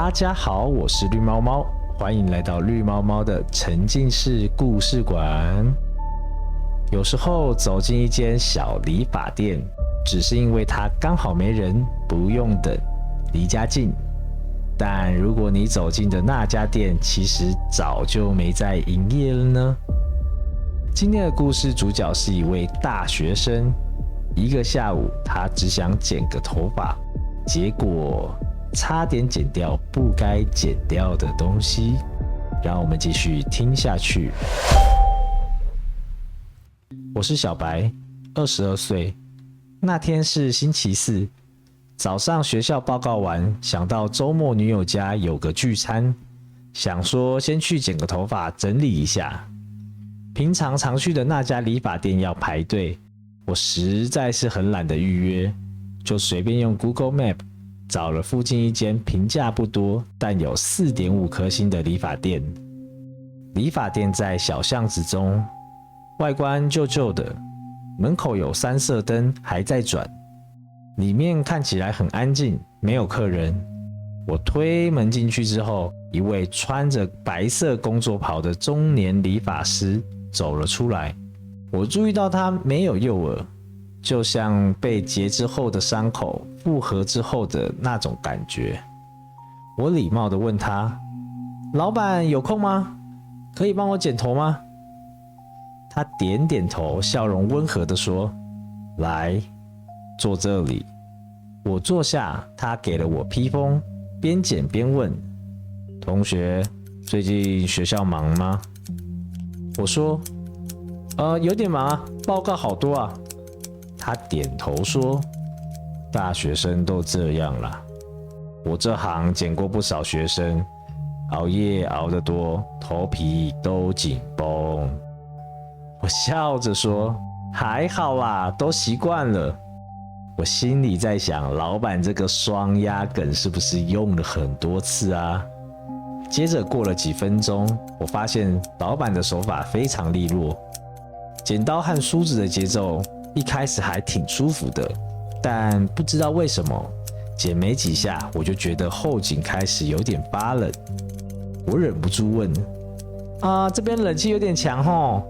大家好，我是绿猫猫，欢迎来到绿猫猫的沉浸式故事馆。有时候走进一间小理发店，只是因为它刚好没人，不用等，离家近。但如果你走进的那家店其实早就没在营业了呢？今天的故事主角是一位大学生，一个下午他只想剪个头发，结果差点剪掉不该剪掉的东西。让我们继续听下去。我是小白，22岁。那天是星期四，早上学校报告完，想到周末女友家有个聚餐，想说先去剪个头发整理一下。平常常去的那家理发店要排队，我实在是很懒得预约，就随便用 Google Map 找了附近一间评价不多但有 4.5 颗星的理发店。理发店在小巷子中，外观旧旧的，门口有3色灯还在转，里面看起来很安静，没有客人。我推门进去之后，一位穿着白色工作袍的中年理发师走了出来。我注意到他没有右耳，就像被截肢后的伤口复合之后的那种感觉。我礼貌地问他：老板有空吗？可以帮我剪头吗？他点点头，笑容温和地说：来，坐这里。我坐下，他给了我披风，边剪边问：同学，最近学校忙吗？我说：有点忙啊，报告好多啊。他点头说：大学生都这样啦，我这行剪过不少学生，熬夜熬得多，头皮都紧绷。我笑着说：还好啦，都习惯了。我心里在想，老板这个双压梗是不是用了很多次啊？接着过了几分钟，我发现老板的手法非常利落，剪刀和梳子的节奏一开始还挺舒服的，但不知道为什么，剪没几下我就觉得后颈开始有点发冷。我忍不住问：这边冷气有点强吼。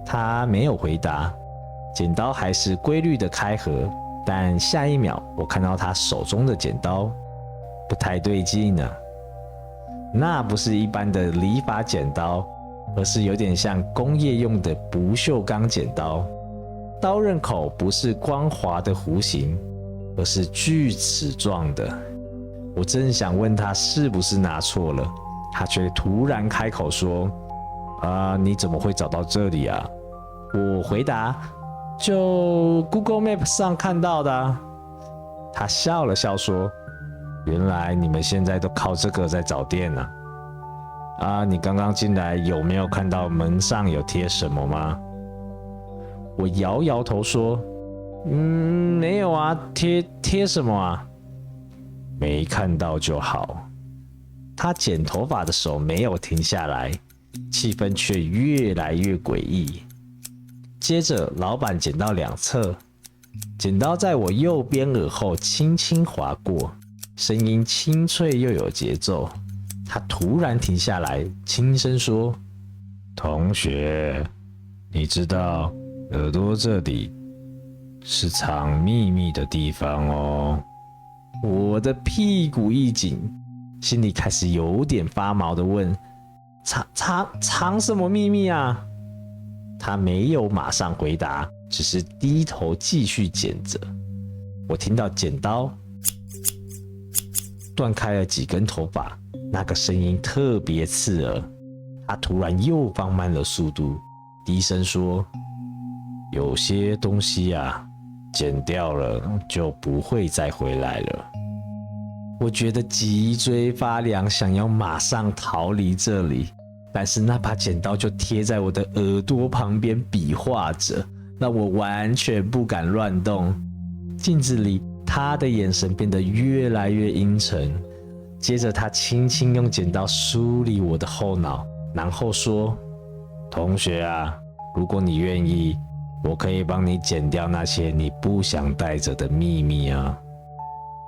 他没有回答，剪刀还是规律的开合，但下一秒我看到他手中的剪刀不太对劲呢。那不是一般的理发剪刀，而是有点像工业用的不锈钢剪刀，刀刃口不是光滑的弧形，而是锯齿状的。我正想问他是不是拿错了，他却突然开口说：你怎么会找到这里啊？我回答：就 Google Map 上看到的啊。他笑了笑说：原来你们现在都靠这个在找店啊？你刚刚进来有没有看到门上有贴什么吗？我摇摇头说：没有啊，贴什么啊？没看到就好。他剪头发的手没有停下来，气氛却越来越诡异。接着老板剪到2侧，剪刀在我右边耳后轻轻划过，声音清脆又有节奏。他突然停下来，轻声说：同学，你知道耳朵这里是藏秘密的地方哦。我的屁股一紧，心里开始有点发毛的问：藏什么秘密啊？他没有马上回答，只是低头继续剪着。我听到剪刀断开了几根头发，那个声音特别刺耳。他突然又放慢了速度，低声说：有些东西啊，剪掉了就不会再回来了。我觉得脊椎发凉，想要马上逃离这里，但是那把剪刀就贴在我的耳朵旁边比划着，让我完全不敢乱动。镜子里他的眼神变得越来越阴沉，接着他轻轻用剪刀梳理我的后脑，然后说：同学啊，如果你愿意，我可以帮你剪掉那些你不想带着的秘密啊。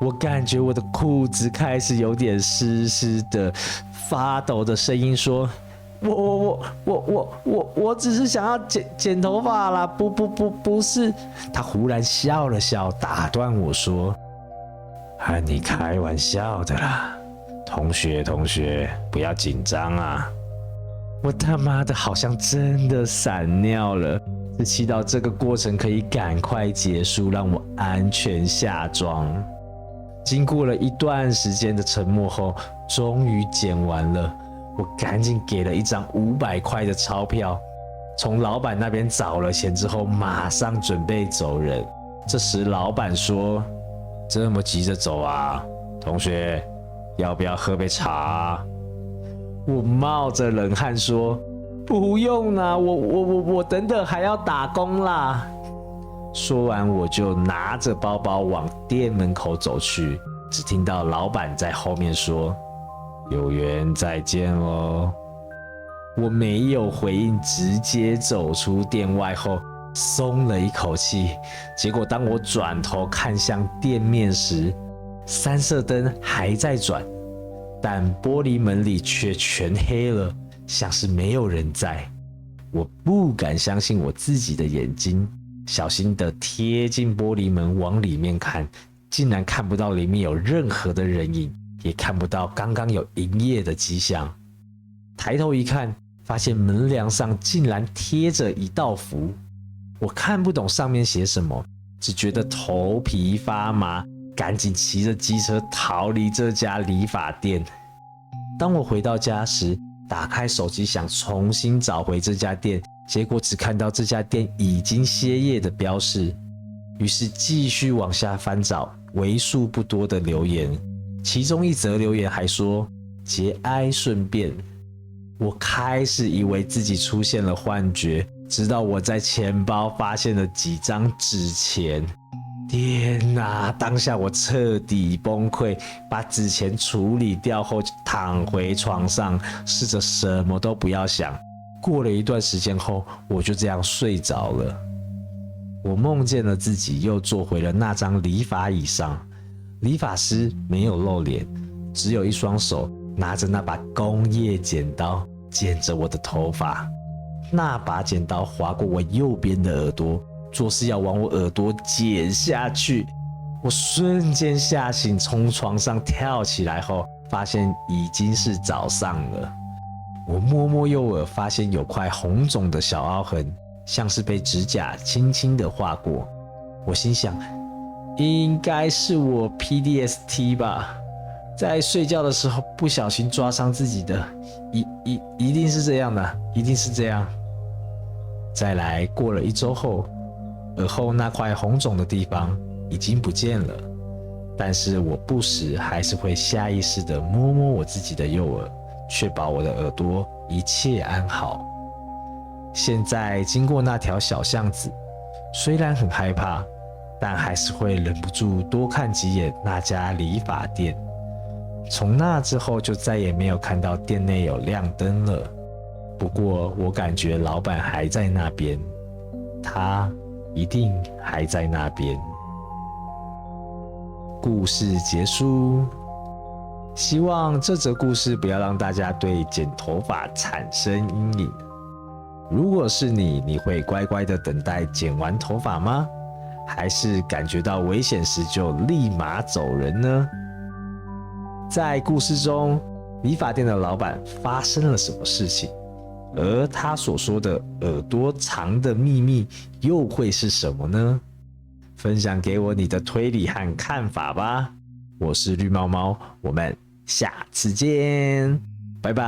我感觉我的裤子开始有点湿湿的，发抖的声音说：“我只是想要剪头发啦，不是。”他忽然笑了笑，打断我说：“和你开玩笑的啦，同学，不要紧张啊。”我他妈的好像真的闪尿了，只祈祷这个过程可以赶快结束，让我安全下妆。经过了一段时间的沉默后，终于剪完了。我赶紧给了一张500块的钞票，从老板那边找了钱之后，马上准备走人。这时老板说：“这么急着走啊，同学，要不要喝杯茶啊？”我冒着冷汗说：“不用啦，我等等还要打工啦。”说完，我就拿着包包往店门口走去，只听到老板在后面说：“有缘再见喽。”我没有回应，直接走出店外后，松了一口气。结果当我转头看向店面时，3色灯还在转，但玻璃门里却全黑了，像是没有人在。我不敢相信我自己的眼睛，小心地贴近玻璃门往里面看，竟然看不到里面有任何的人影，也看不到刚刚有营业的迹象。抬头一看，发现门梁上竟然贴着一道符，我看不懂上面写什么，只觉得头皮发麻，赶紧骑着机车逃离这家理发店。当我回到家时，打开手机想重新找回这家店，结果只看到这家店已经歇业的标示。于是继续往下翻找为数不多的留言，其中一则留言还说节哀顺变。我开始以为自己出现了幻觉，直到我在钱包发现了几张纸钱。天哪！当下我彻底崩溃，把纸钱处理掉后，躺回床上，试着什么都不要想。过了一段时间后，我就这样睡着了。我梦见了自己又坐回了那张理发椅上，理发师没有露脸，只有一双手拿着那把工业剪刀剪着我的头发。那把剪刀划过我右边的耳朵，做事要往我耳朵剪下去。我瞬间吓醒，从床上跳起来后，发现已经是早上了。我摸摸右耳，发现有块红肿的小凹痕，像是被指甲轻轻地划过。我心想，应该是我 PTSD 吧，在睡觉的时候不小心抓伤自己的，一定是这样的，一定是这样。再来，过了1周后，耳后那块红肿的地方已经不见了，但是我不时还是会下意识地摸摸我自己的右耳，确保我的耳朵一切安好。现在经过那条小巷子，虽然很害怕，但还是会忍不住多看几眼那家理发店。从那之后就再也没有看到店内有亮灯了。不过我感觉老板还在那边，他一定还在那边。故事结束，希望这则故事不要让大家对剪头发产生阴影。如果是你，你会乖乖的等待剪完头发吗？还是感觉到危险时就立马走人呢？在故事中，理发店的老板发生了什么事情？而他所说的耳朵藏的秘密又会是什么呢？分享给我你的推理和看法吧。我是绿猫猫，我们下次见，拜拜。